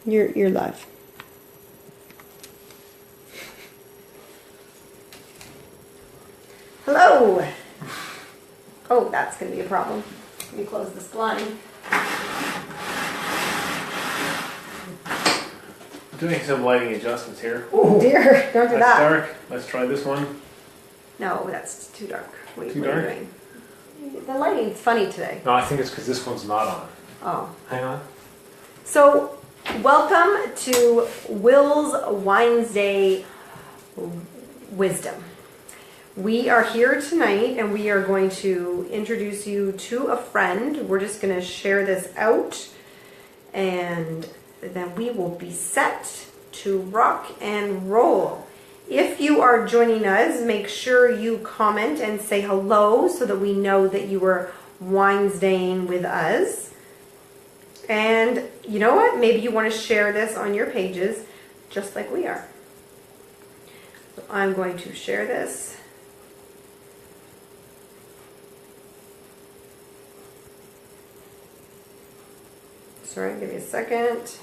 You're live. Hello. Oh, that's going to be a problem. Let me close this blind. Doing some lighting adjustments here. Oh dear, don't do That's that. dark. Let's try this one. No, that's too dark. What Too are you dark? doing? The lighting's funny today. No, I think it's because this one's not on. Oh. Hang on. So, welcome to Will's Winesday Wisdom. We are here tonight and we are going to introduce you to a friend. We're just going to share this out and then we will be set to rock and roll. If you are joining us, make sure you comment and say hello so that we know that you were Winesdaying with us. And you know what? Maybe you want to share this on your pages just like we are. So I'm going to share this. Sorry, give me a second.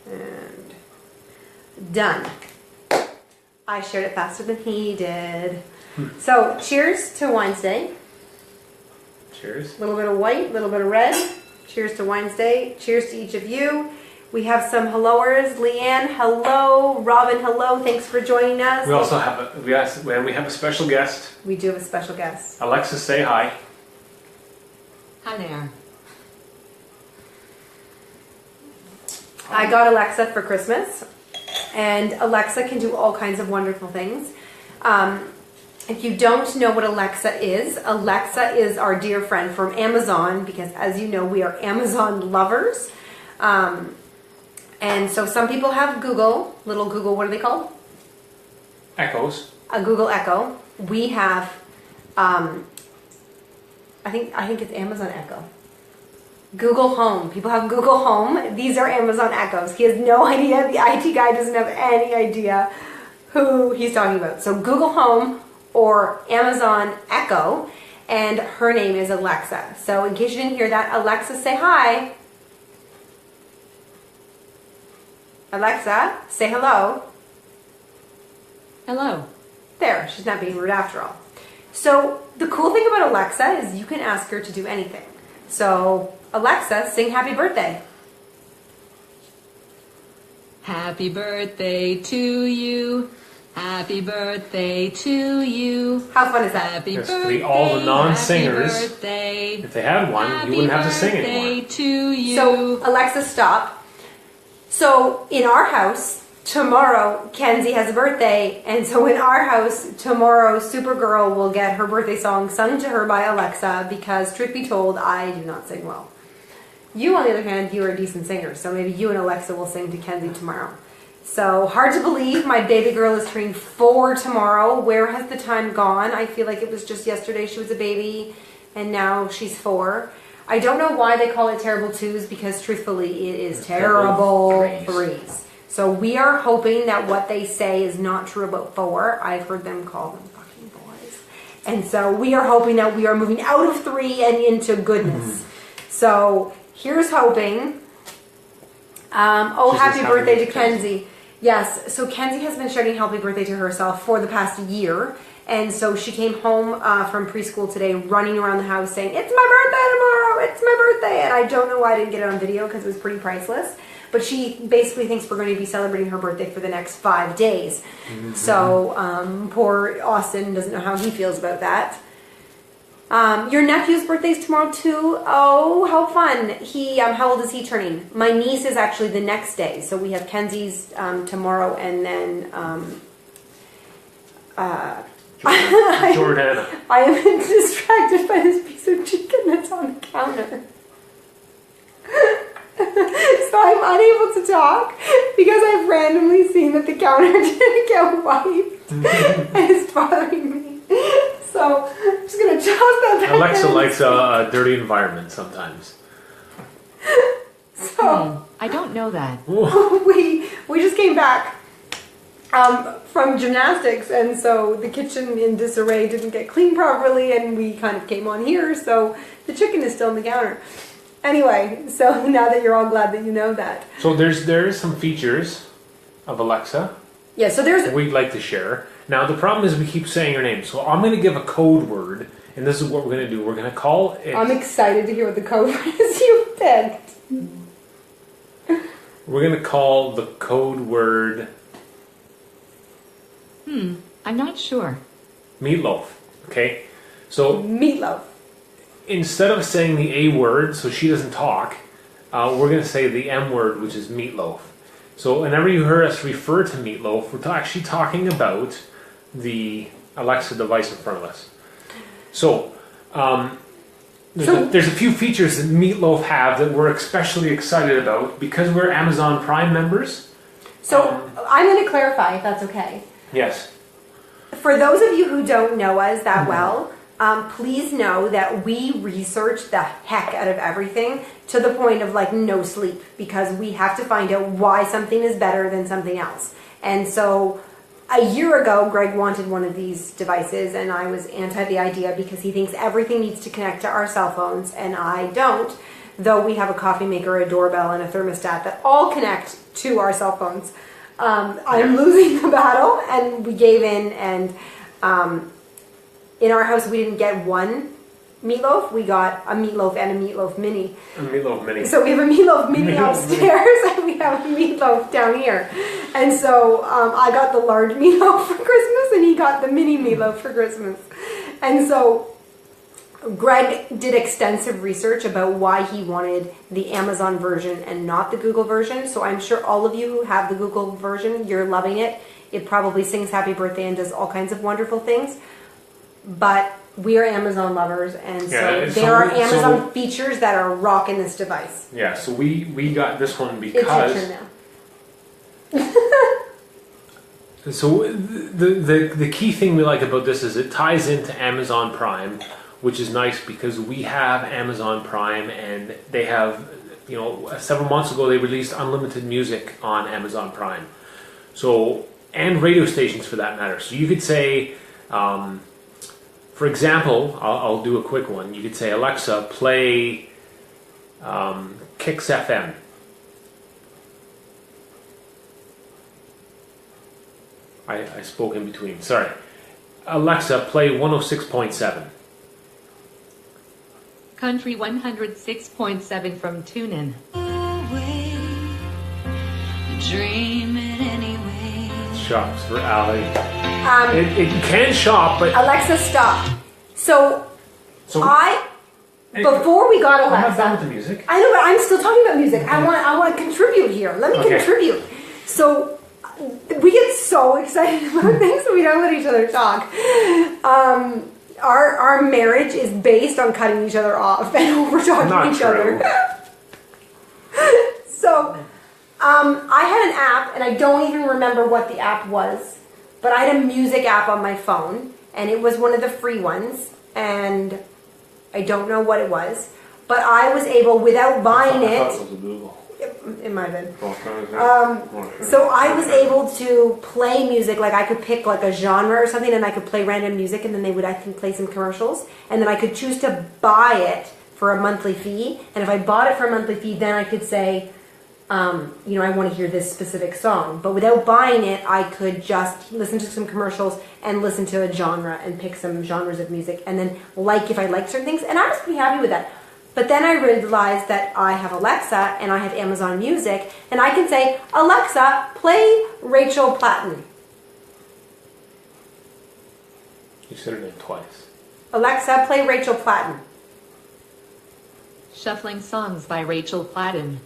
And done. I shared it faster than he did. So cheers to Winesday. Cheers. A little bit of white, a little bit of red. Cheers to Winesday. Cheers to each of you. We have some helloers. Leanne, hello. Robin, hello. Thanks for joining us. We also have we have a special guest. We do have a special guest. Alexis, say hi. Hi there. I got Alexa for Christmas, and Alexa can do all kinds of wonderful things. If you don't know what Alexa is our dear friend from Amazon, because as you know, we are Amazon lovers. And so some people have Google, little Google, what are they called? Echoes. A Google Echo. We have, I think it's Amazon Echo. Google Home. People have Google Home. These are Amazon Echoes. He has no idea. The IT guy doesn't have any idea who he's talking about. So Google Home or Amazon Echo, and her name is Alexa. So in case you didn't hear that, Alexa, say hi. Alexa, say hello. Hello. There, she's not being rude after all. So the cool thing about Alexa is you can ask her to do anything. So Alexa, sing happy birthday. Happy birthday to you. Happy birthday to you. How fun is that? Happy Yes, birthday. all the non-singers, Happy birthday. If they had one, you wouldn't have to sing anymore. Happy birthday to you. So Alexa, stop. So in our house, tomorrow, Kenzie has a birthday. And so in our house, tomorrow, Supergirl will get her birthday song sung to her by Alexa because, truth be told, I do not sing well. You, on the other hand, you are a decent singer. So maybe you and Alexa will sing to Kenzie tomorrow. So hard to believe my baby girl is turning 4 tomorrow. Where has the time gone? I feel like it was just yesterday she was a baby and now she's 4. I don't know why they call it terrible twos because truthfully it is terrible threes. So we are hoping that what they say is not true about 4. I've heard them call them fucking boys. And so we are hoping that we are moving out of 3 and into goodness. So here's hoping. Happy birthday to Kenzie. Yes, so Kenzie has been shouting happy birthday to herself for the past year. And so she came home from preschool today running around the house saying, it's my birthday tomorrow, it's my birthday. And I don't know why I didn't get it on video because it was pretty priceless. But she basically thinks we're going to be celebrating her birthday for the next 5 days. Mm-hmm. So poor Austin doesn't know how he feels about that. Your nephew's birthday's tomorrow too. Oh, how fun. How old is he turning? My niece is actually the next day. So we have Kenzie's tomorrow and then Jordana. I am distracted by this piece of chicken that's on the counter. So I'm unable to talk because I've randomly seen that the counter didn't get wiped. And it's bothering me. So I'm just going to toss that back. Alexa likes a dirty environment sometimes. So I don't know that. we just came back from gymnastics, and so the kitchen in disarray didn't get cleaned properly, and we kind of came on here, so the chicken is still on the counter. Anyway, so now that you're all glad that you know that. So there is some features of Alexa Yeah, so there's... that we'd like to share. Now the problem is we keep saying her name, so I'm going to give a code word, and this is what we're going to do. We're going to call it... I'm excited to hear what the code word is you picked. We're going to call the code word... I'm not sure. meatloaf. Okay? So Meatloaf. instead of saying the A word, so she doesn't talk, we're going to say the M word, which is meatloaf. So whenever you hear us refer to meatloaf, we're actually talking about the Alexa device in front of us. So, there's a few features that Meatloaf have that we're especially excited about because we're Amazon Prime members. So I'm going to clarify, if that's okay. Yes. For those of you who don't know us that well, please know that we research the heck out of everything to the point of like no sleep, because we have to find out why something is better than something else. And so a year ago, Greg wanted one of these devices, and I was anti the idea because he thinks everything needs to connect to our cell phones, and I don't, though we have a coffee maker, a doorbell, and a thermostat that all connect to our cell phones. I'm losing the battle, and we gave in, and in our house we didn't get one meatloaf, we got a meatloaf and a meatloaf mini. A meatloaf mini. So we have a meatloaf mini upstairs, and we have a meatloaf down here. And so I got the large meatloaf for Christmas, and he got the mini meatloaf for Christmas. And so Greg did extensive research about why he wanted the Amazon version and not the Google version. So I'm sure all of you who have the Google version, you're loving it. It probably sings happy birthday and does all kinds of wonderful things. But we are Amazon lovers, and there are Amazon features that are rocking this device. Yeah, so we got this one because... It's your turn now. So the key thing we like about this is it ties into Amazon Prime, which is nice because we have Amazon Prime, and they have, several months ago they released unlimited music on Amazon Prime. So, and radio stations for that matter. So you could say, for example, I'll do a quick one. You could say, Alexa, play Kicks FM. I spoke in between. Sorry. Alexa, play 106.7. Country 106.7 from TuneIn. Dreaming anyway. Shops for Ali. It can shop, but... Alexa, stop. So Anyway, before we got I'm not Alexa... done with the music. I know, but I'm still talking about music. I want to contribute here. Let me contribute. So we get so excited about things that we don't let each other talk. Our marriage is based on cutting each other off and over talking each other. So I had an app, and I don't even remember what the app was, but I had a music app on my phone, and it was one of the free ones, and I don't know what it was, but I was able, without buying I thought it, it was a Google. it might have been. So So I was able to play music, like I could pick like a genre or something, and I could play random music, and then they would, I think, play some commercials, and then I could choose to buy it for a monthly fee, and if I bought it for a monthly fee, then I could say, I want to hear this specific song. But without buying it, I could just listen to some commercials and listen to a genre and pick some genres of music, and then if I liked certain things, and I was pretty happy with that. But then I realized that I have Alexa and I have Amazon Music, and I can say, Alexa, play Rachel Platten. You said her name twice. Alexa, play Rachel Platten. Shuffling songs by Rachel Platten.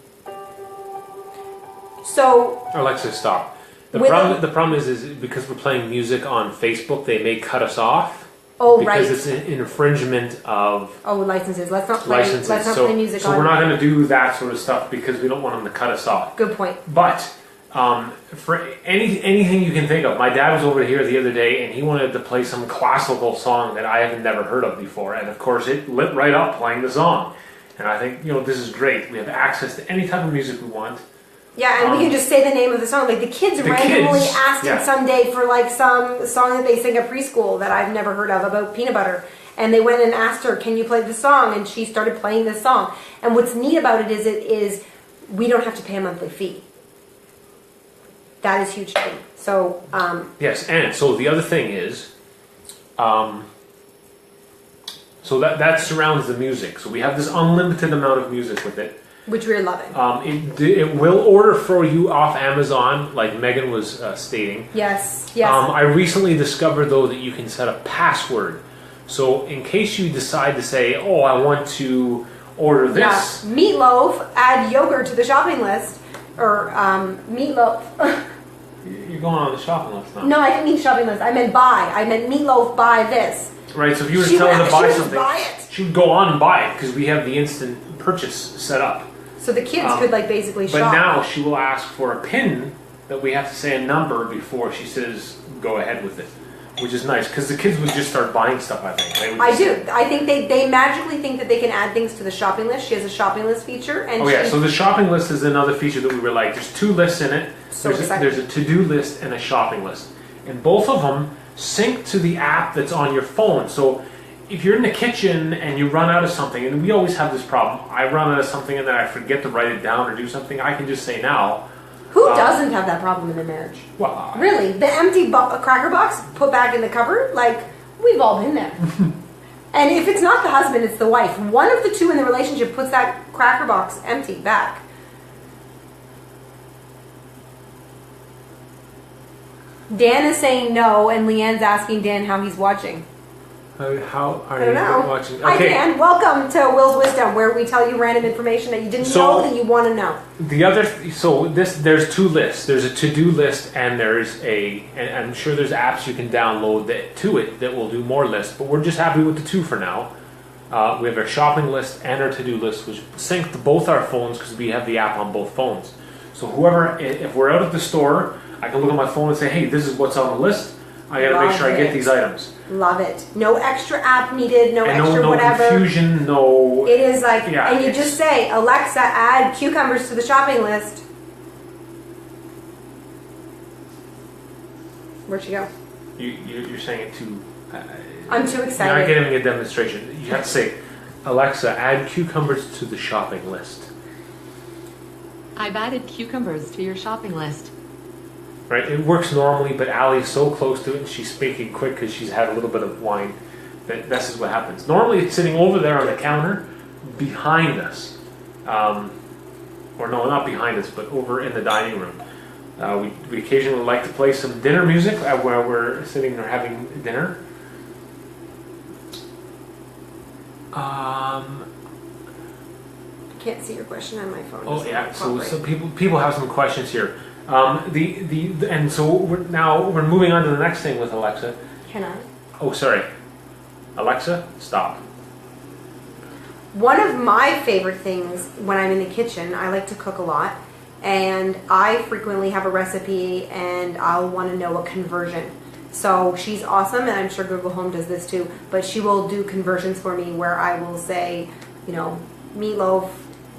So, Alexa, stop. The problem is because we're playing music on Facebook, they may cut us off. Because it's an infringement of licenses. Let's not play. licenses. Let's not play music. So we're not going to do that sort of stuff because we don't want them to cut us off. Good point. But for anything you can think of, my dad was over here the other day and he wanted to play some classical song that I haven't never heard of before, and of course it lit right up playing the song. And I think this is great. We have access to any type of music we want Yeah, and we can just say the name of the song. Like the kids randomly asked him someday for like some song that they sing at preschool that I've never heard of about peanut butter. And they went and asked her, "Can you play the song?" And she started playing this song. And what's neat about it is we don't have to pay a monthly fee. That is huge to me. So yes, and so the other thing is, so that surrounds the music. So we have this unlimited amount of music with it. which we're loving. It will order for you off Amazon, like Megan was stating. Yes. I recently discovered, though, that you can set a password. So in case you decide to say, oh, I want to order this. Yeah. Meatloaf, add yogurt to the shopping list. Or meatloaf. You're going on the shopping list now. No, I didn't mean shopping list. I meant buy. I meant Meatloaf, buy this. Right, so if you were to tell her to buy something, she would go on and buy it because we have the instant purchase set up. So the kids could like basically shop. But now she will ask for a PIN that we have to say a number before she says go ahead with it, which is nice because the kids would just start buying stuff. I think I think they magically think that they can add things to the shopping list. She has a shopping list feature, and so the shopping list is another feature that we were like. There's two lists in it. So there's a to-do list and a shopping list, and both of them sync to the app that's on your phone. So if you're in the kitchen and you run out of something, and we always have this problem, I run out of something and then I forget to write it down or do something, I can just say now. Who doesn't have that problem in their marriage? Well, really, the empty cracker box put back in the cupboard, like we've all been there. And if it's not the husband, it's the wife. One of the two in the relationship puts that cracker box empty back. Dan is saying no, and Leanne's asking Dan how he's watching. How are I don't you know. watching? Hi Okay. Dan, welcome to Will's Wisdom, where we tell you random information that you didn't know that you want to know. There's two lists. There's a to-do list, and there's and I'm sure there's apps you can download that will do more lists. But we're just happy with the two for now. We have our shopping list and our to-do list, which sync to both our phones because we have the app on both phones. So if we're out at the store, I can look at my phone and say, hey, this is what's on the list. I got to make sure I get these items. Love it. No extra app needed, no extra no whatever. Confusion, no... It is like, and you just say, Alexa, add cucumbers to the shopping list. Where'd she go? You're saying it too... I'm too excited. You're not getting a demonstration. You have to say, Alexa, add cucumbers to the shopping list. I've added cucumbers to your shopping list. Right, it works normally, but Allie's so close to it and she's speaking quick because she's had a little bit of wine that this is what happens. Normally it's sitting over there on the counter behind us. Or no, not behind us, but over in the dining room. We occasionally like to play some dinner music where we're sitting there having dinner. I can't see your question on my phone. Oh yeah, so people have some questions here. And so we're moving on to the next thing with Alexa. Can I? Oh, sorry. Alexa, stop. One of my favorite things when I'm in the kitchen, I like to cook a lot, and I frequently have a recipe and I'll want to know a conversion. So she's awesome, and I'm sure Google Home does this too, but she will do conversions for me where I will say, meatloaf,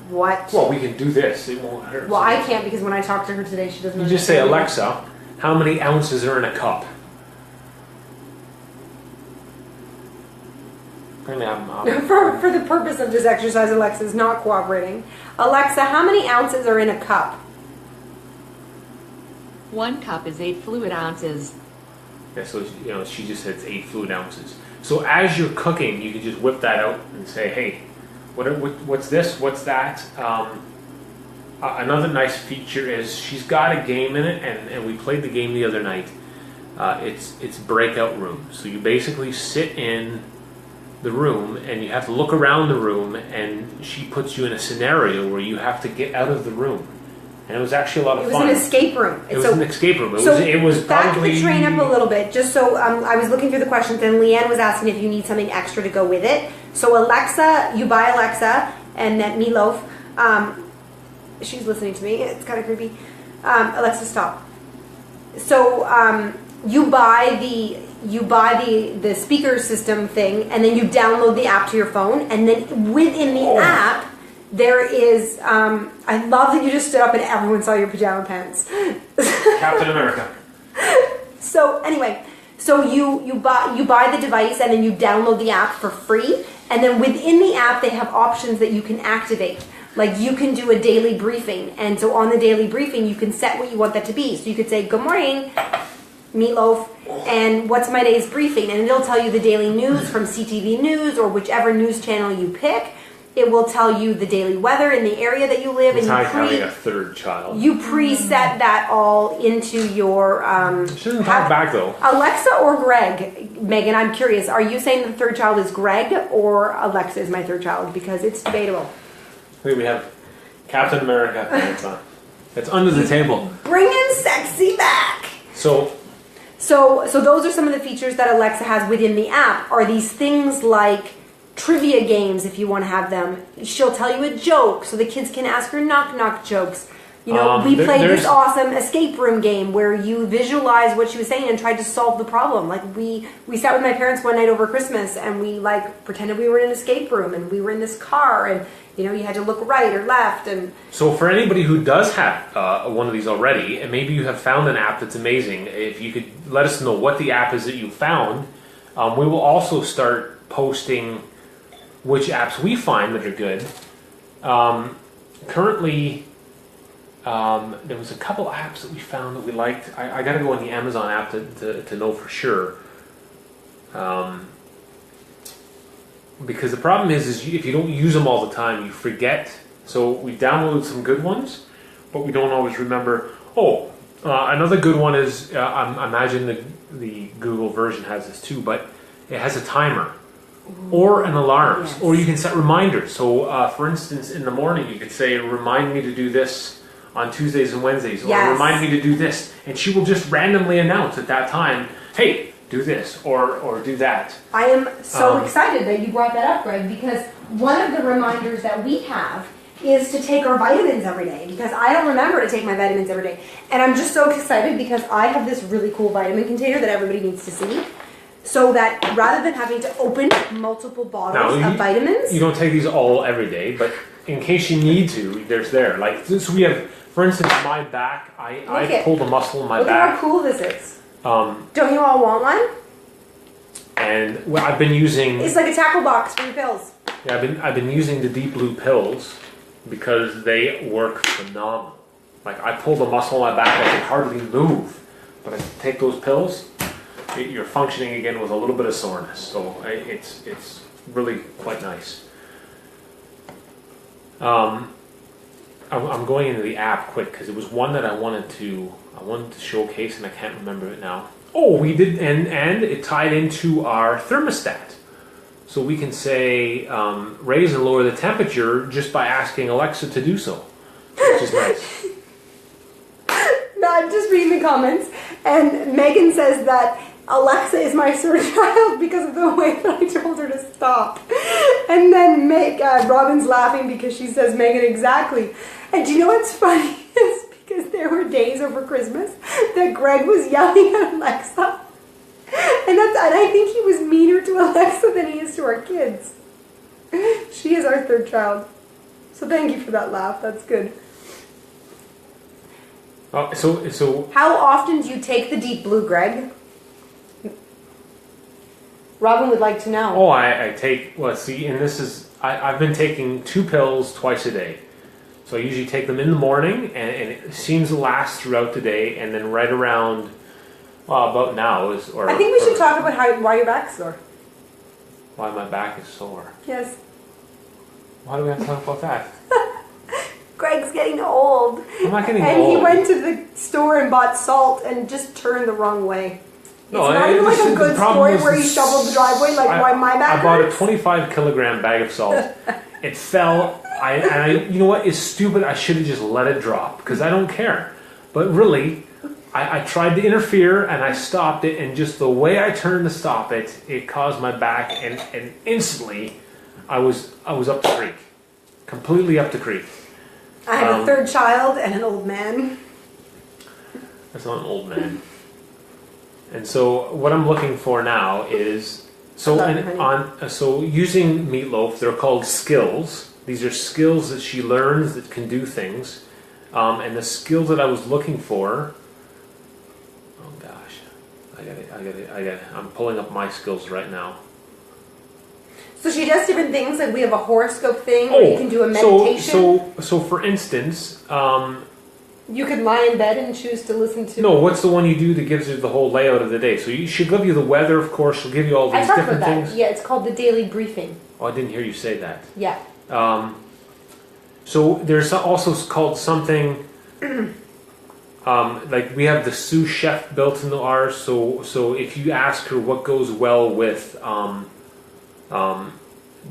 what? Well, we can do this. It won't hurt. Well, I can't because when I talk to her today, she doesn't. You just say, Alexa, how many ounces are in a cup? Apparently, for the purpose of this exercise, Alexa's not cooperating. Alexa, how many ounces are in a cup? 1 cup is 8 fluid ounces. Yeah, so she just said it's 8 fluid ounces. So as you're cooking, you can just whip that out and say, hey. What's this? What's that? Another nice feature is she's got a game in it, and we played the game the other night. It's breakout rooms. So you basically sit in the room, and you have to look around the room, and she puts you in a scenario where you have to get out of the room. And it was actually a lot of fun. It was an escape room. It was an escape room. It was back probably... the train up a little bit, just so I was looking through the questions, and Leanne was asking if you need something extra to go with it. So Alexa, you buy Alexa, and then Meatloaf. She's listening to me. It's kind of creepy. Alexa, stop. So you buy the speaker system thing, and then you download the app to your phone, and then within the app, There is, I love that you just stood up and everyone saw your pajama pants. Captain America. So anyway, so you buy the device and then you download the app for free, and then within the app they have options that you can activate. Like you can do a daily briefing, and so on the daily briefing you can set what you want that to be. So you could say, "Good morning, Meatloaf, and what's my day's briefing?" And it'll tell you the daily news from CTV News or whichever news channel you pick. It will tell you the daily weather in the area that you live. It's and like having a third child. you preset that all into your... She doesn't talk back though. Alexa or Greg? Megan, I'm curious. Are you saying the third child is Greg or Alexa is my third child? Because it's debatable. We have Captain America. It's under the table. Bringing sexy back. So those are some of the features that Alexa has within the app. Are these things like trivia games if you want to have them? She'll tell you a joke so the kids can ask her knock-knock jokes. You know, we played this awesome escape room game where you visualize what she was saying and tried to solve the problem. Like we sat with my parents one night over Christmas and we like pretended we were in an escape room and we were in this car and you know you had to look right or left. And so for anybody who does have one of these already, and maybe you have found an app that's amazing, if you could let us know what the app is that you found, we will also start posting which apps we find that are good. Currently, there was a couple apps that we found that we liked. I got to go on the Amazon app to know for sure. Because the problem is if you don't use them all the time, you forget. So we downloaded some good ones, but we don't always remember. Another good one is, I imagine the Google version has this too, but it has a timer. Or an alarm, yes. Or you can set reminders. So, for instance, in the morning, you could say, "Remind me to do this on Tuesdays and Wednesdays," or yes. "Remind me to do this," and she will just randomly announce at that time, "Hey, do this or do that." I am so excited that you brought that up, Greg, because one of the reminders that we have is to take our vitamins every day, because I don't remember to take my vitamins every day. And I'm just so excited because I have this really cool vitamin container that everybody needs to see. So that rather than having to open multiple bottles of vitamins... You don't take these all every day, but in case you need to, there's there. Like, so we have, for instance, my back, I pulled a muscle in my back. back. Look at how cool this is. Don't you all want one? And I've been using... It's like a tackle box for your pills. Yeah, I've been using the Deep Blue pills because they work phenomenal. Like, I pulled a muscle in my back, I could hardly move. But I take those pills... You're functioning again with a little bit of soreness, so it's really quite nice. I'm going into the app quick because it was one that I wanted to showcase and I can't remember it now. Oh, we did, and it tied into our thermostat, so we can say raise and lower the temperature just by asking Alexa to do so, which is nice. No, I'm just reading the comments, and Megan says that Alexa is my third child because of the way that I told her to stop. And then Robin's laughing because she says, Megan, exactly. And do you know what's funny? Is because there were days over Christmas that Greg was yelling at Alexa. And I think he was meaner to Alexa than he is to our kids. She is our third child. So thank you for that laugh. That's good. So how often do you take the Deep Blue, Greg? Robin would like to know. Oh, I take, and this is, I've been taking 2 pills twice a day. So I usually take them in the morning, and it seems to last throughout the day, and then right around, about now is, or... I think we should talk about why your back's sore. Why my back is sore. Yes. Why do we have to talk about that? Greg's getting old. I'm not getting and old. And he went to the store and bought salt and just turned the wrong way. No, it's not even like a good story where he shoveled the driveway like why my back I bought hurts. a 25-kilogram bag of salt. It fell. You know what is stupid? I should have just let it drop because I don't care. But really, I tried to interfere and I stopped it, and just the way I turned to stop it, it caused my back, and instantly, I was up the creek, completely up the creek. I have a third child and an old man. That's not an old man. And so what I'm looking for now is so using Meatloaf, they're called skills. These are skills that she learns that can do things. And the skills that I was looking for, oh gosh, I'm pulling up my skills right now. So she does different things, like we have a horoscope thing where you can do a meditation. So for instance, you could lie in bed and choose to listen to. no, what's the one you do that gives you the whole layout of the day? So she'll give you the weather, of course. She'll give you all I these talked different about that. things. Yeah, it's called the daily briefing. Oh, I didn't hear you say that. Yeah. So there's also called something like we have the sous chef built into ours. So if you ask her what goes well with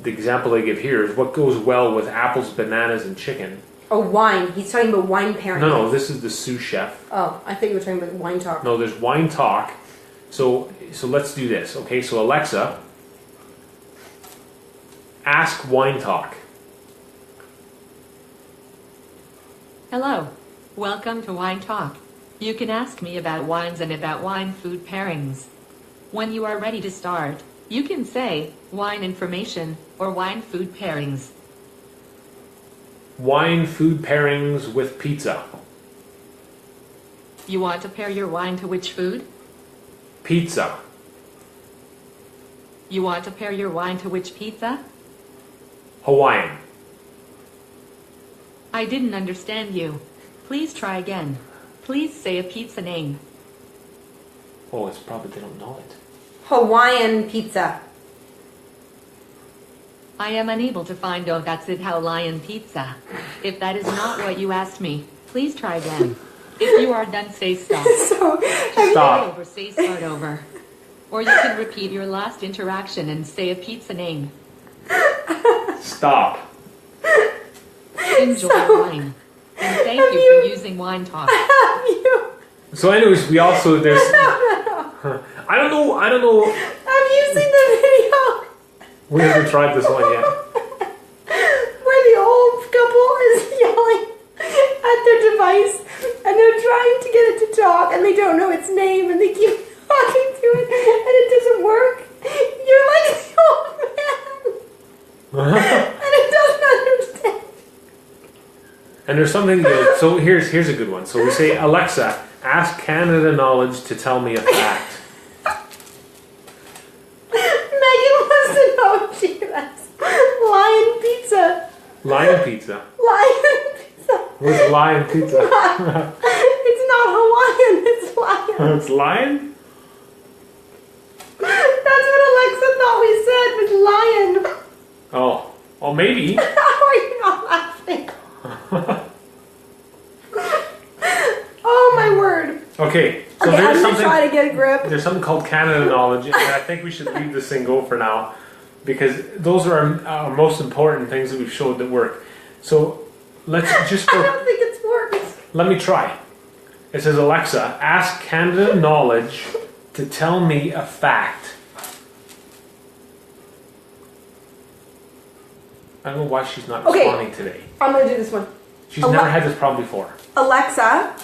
the example I give here is what goes well with apples, bananas, and chicken. Oh, wine. He's talking about wine pairing. No, this is the sous chef. Oh, I think you were talking about wine talk. No, there's wine talk. So let's do this. Okay, so Alexa, ask wine talk. Hello. Welcome to Wine Talk. You can ask me about wines and about wine food pairings. When you are ready to start, you can say wine information or wine food pairings. Wine food pairings with pizza. You want to pair your wine to which food? Pizza. You want to pair your wine to which pizza? Hawaiian. I didn't understand you. Please try again. Please say a pizza name. Oh, it's probably they don't know it. Hawaiian pizza. I am unable to find Oh That's It Hawaiian pizza. If that is not what you asked me, please try again. If you are done, say stop. So, Stop. Over, say start over. Or you can repeat your last interaction and say a pizza name. Stop. Enjoy wine. And thank you for using Wine Talk. have you? So, anyways, we also there's. I don't know. Have you seen the video We haven't tried this one yet. where the old couple is yelling at their device and they're trying to get it to talk and they don't know its name and they keep talking to it and it doesn't work? You're like the old man and it doesn't understand. And there's something good. So here's a good one. So we say, Alexa, ask Canada Knowledge to tell me a fact. Megan wants to know if she has lion pizza. Lion pizza. Lion pizza. What's lion pizza? It's not Hawaiian, it's lion. It's lion? That's what Alexa thought we said was lion. Oh, maybe. How are you not laughing? Oh my word. Okay, so Okay, I'm there's gonna something. try to get a grip. There's something called Canada Knowledge, and I think we should leave this thing go for now because those are our most important things that we've showed that work. So let's just I don't think it's worked. let me try. It says, Alexa, ask Canada Knowledge to tell me a fact. I don't know why she's not Okay. responding today. I'm gonna do this one. She's never had this problem before. Alexa,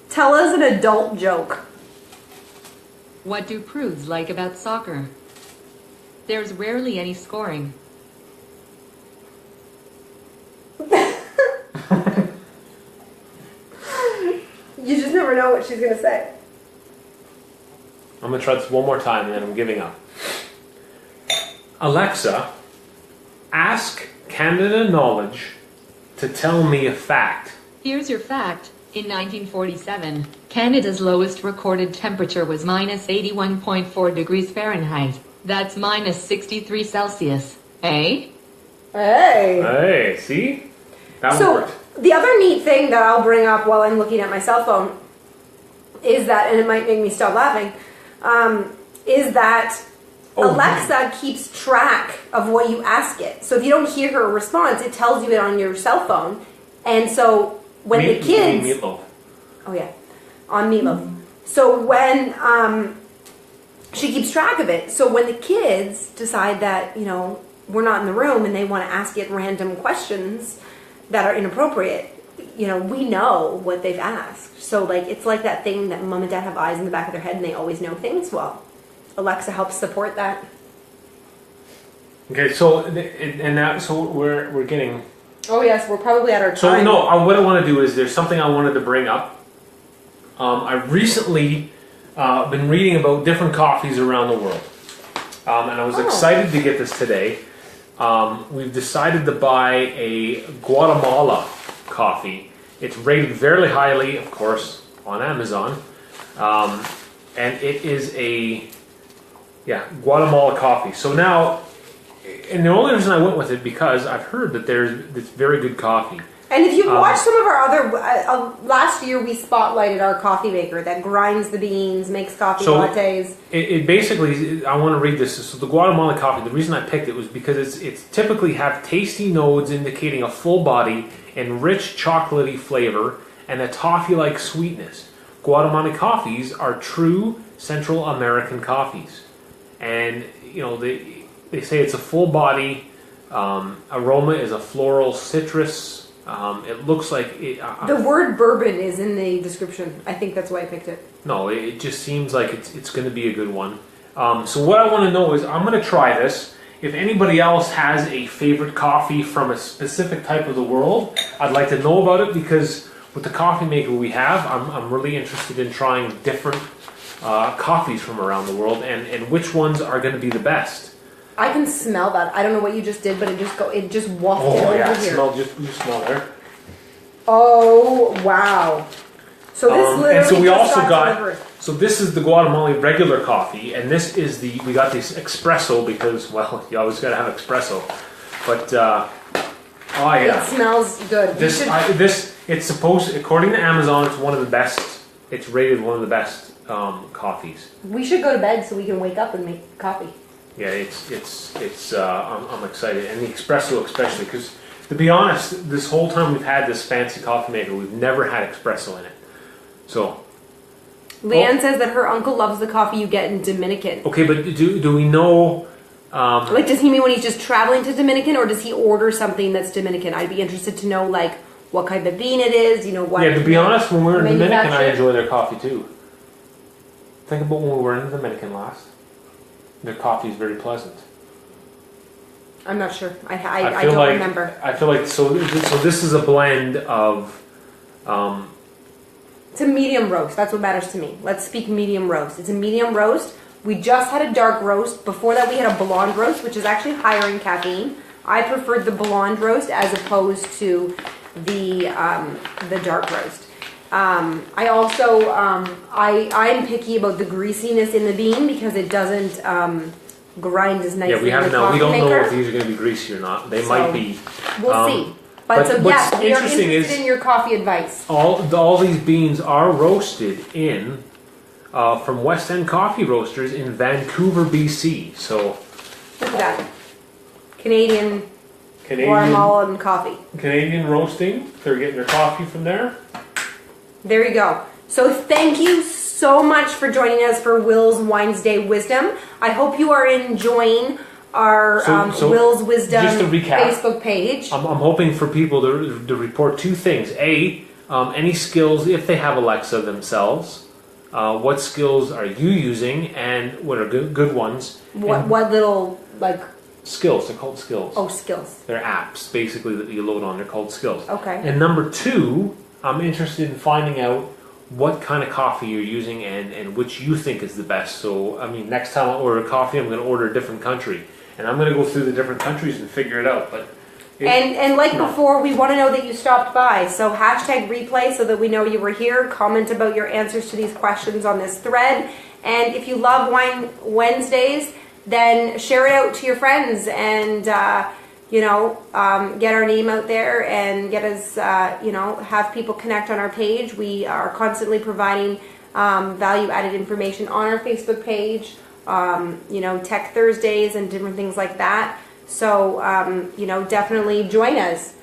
tell us an adult joke. What do prudes like about soccer? There's rarely any scoring. You just never know what she's gonna say. I'm going to try this one more time and then I'm giving up. Alexa, ask Canada Knowledge to tell me a fact. Here's your fact. In 1947, Canada's lowest recorded temperature was minus 81.4 degrees Fahrenheit. That's minus 63 Celsius. Eh? Hey. Hey, see? That So worked. the other neat thing that I'll bring up while I'm looking at my cell phone is that, and it might make me stop laughing, is that Alexa keeps track of what you ask it. So if you don't hear her response, it tells you it on your cell phone. And so when the kids... Meatloaf. Oh yeah, on Meatloaf. So when she keeps track of it, so when the kids decide that, you know, we're not in the room and they want to ask it random questions that are inappropriate, you know, we know what they've asked. So like it's like that thing that mom and dad have eyes in the back of their head and they always know things. Well, Alexa helps support that. Okay, so and that so we're getting. Oh yes, we're probably at our time. So no, what I want to do is there's something I wanted to bring up. I recently been reading about different coffees around the world, and I was excited to get this today. We've decided to buy a Guatemala coffee. It's rated very highly, of course, on Amazon, and it is a Guatemala coffee. So now, and the only reason I went with it because I've heard that it's very good coffee. And if you've watched some of our other, last year we spotlighted our coffee maker that grinds the beans, makes coffee lattes. It basically, I want to read this. So the Guatemala coffee, the reason I picked it was because it's typically have tasty nodes indicating a full body and rich chocolatey flavor and a toffee-like sweetness. Guatemalan coffees are true Central American coffees. And, they say it's a full body, aroma is a floral citrus. It looks like the word bourbon is in the description. I think that's why I picked it. No, it just seems like it's going to be a good one. So what I want to know is I'm going to try this. If anybody else has a favorite coffee from a specific type of the world, I'd like to know about it because with the coffee maker we have, I'm really interested in trying different coffees from around the world and which ones are going to be the best. I can smell that. I don't know what you just did, but it just wafted over here. You smell there. Oh wow! So this literally and so we just also got delivered. so this is the Guatemalan regular coffee, and this is we got this espresso because you always got to have espresso, but it smells good. It's supposed, according to Amazon, it's one of the best. It's rated one of the best coffees. We should go to bed so we can wake up and make coffee. Yeah, I'm excited, and the espresso especially, because to be honest, this whole time we've had this fancy coffee maker, we've never had espresso in it. So, Leanne says that her uncle loves the coffee you get in Dominican. Okay, but do we know? Does he mean when he's just traveling to Dominican, or does he order something that's Dominican? I'd be interested to know, what kind of bean it is. What? Yeah, to be honest, when we were in Dominican, I enjoy their coffee too. Think about when we were in the Dominican last. Their coffee is very pleasant. I'm not sure. I don't remember. I feel like so this is a blend of. It's a medium roast. That's what matters to me. Let's speak medium roast. It's a medium roast. We just had a dark roast. Before that, we had a blonde roast, which is actually higher in caffeine. I preferred the blonde roast as opposed to the dark roast. I also, I'm picky about the greasiness in the bean because it doesn't grind as nicely. Yeah, we don't know if these are going to be greasy or not. They might be. We'll see. But yes, we are interested in your coffee advice. All these beans are roasted in from West End Coffee Roasters in Vancouver, BC. So look at that, Canadian Guatemalan coffee. Canadian roasting. They're getting their coffee from there. There you go. So thank you so much for joining us for Will's Winesday Wisdom. I hope you are enjoying our Will's Wisdom just to recap, Facebook page. I'm hoping for people to report two things. Any skills, if they have Alexa themselves, what skills are you using and what are good ones? What little, skills, they're called skills. Oh, skills. They're apps, basically, that you load on. They're called skills. Okay. And number two, I'm interested in finding out what kind of coffee you're using and which you think is the best. So, next time I order coffee, I'm going to order a different country. And I'm going to go through the different countries and figure it out. But before, we want to know that you stopped by. So hashtag replay so that we know you were here. Comment about your answers to these questions on this thread. And if you love Wine Wednesdays, then share it out to your friends and, get our name out there and get us, have people connect on our page. We are constantly providing value-added information on our Facebook page, Tech Thursdays and different things like that. So, definitely join us.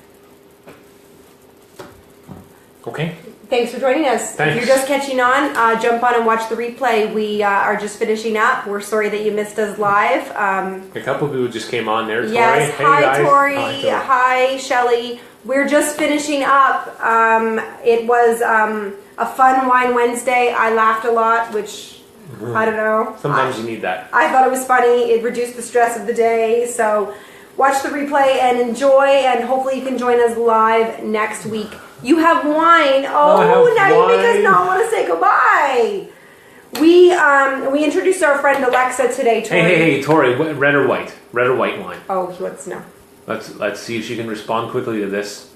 Okay. Thanks for joining us. Thanks. If you're just catching on, jump on and watch the replay. We are just finishing up. We're sorry that you missed us live. A couple of people just came on there. Tori. Yes. Hey, hi, guys. Tori. Hi, Tori. Hi, Shelly. We're just finishing up. It was a fun Wine Wednesday. I laughed a lot, which I don't know. Sometimes you need that. I thought it was funny. It reduced the stress of the day. So watch the replay and enjoy, and hopefully you can join us live next week. You have wine. Oh, now you make us not want to say goodbye. We introduced our friend Alexa today, Tori. Hey, Tori, red or white? Red or white wine? Oh, he wants to know. Let's see if she can respond quickly to this.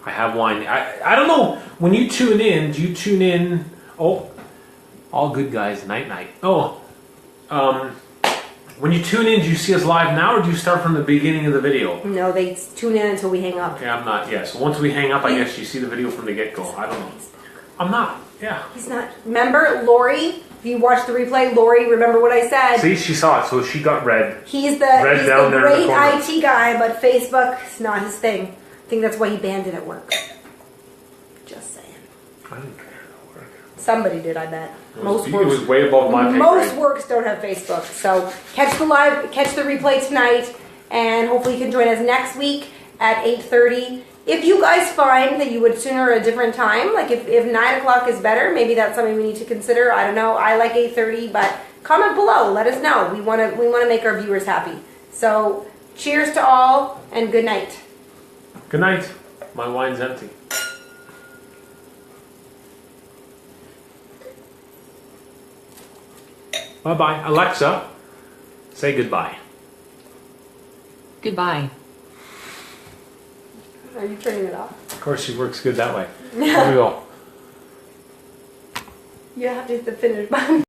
I have wine. I don't know. When you tune in, do you tune in? Oh, all good guys. Night. Oh, when you tune in, do you see us live now, or do you start from the beginning of the video? No, they tune in until we hang up. Okay, I'm not. Yeah. So once we hang up, I guess you see the video from the get go. I don't know. I'm not. Yeah. He's not. Remember, Lori? If you watch the replay, Lori, remember what I said? See, she saw it, so she got red. He's the down there in great the corner. IT guy, but Facebook is not his thing. I think that's why he banned it at work. Just saying. I didn't care at work. Somebody did, I bet. It was way above my pay Most grade. works don't have Facebook. So catch the replay tonight, and hopefully you can join us next week at 8:30. If you guys find that you would sooner a different time, like if 9 o'clock is better, maybe that's something we need to consider. I don't know. I like 8:30, but comment below. Let us know. We want to make our viewers happy. So cheers to all, and good night. Good night. My wine's empty. Bye-bye. Alexa, say goodbye. Goodbye. Are you turning it off? Of course, she works good that way. Here we go. You have to hit the finish button.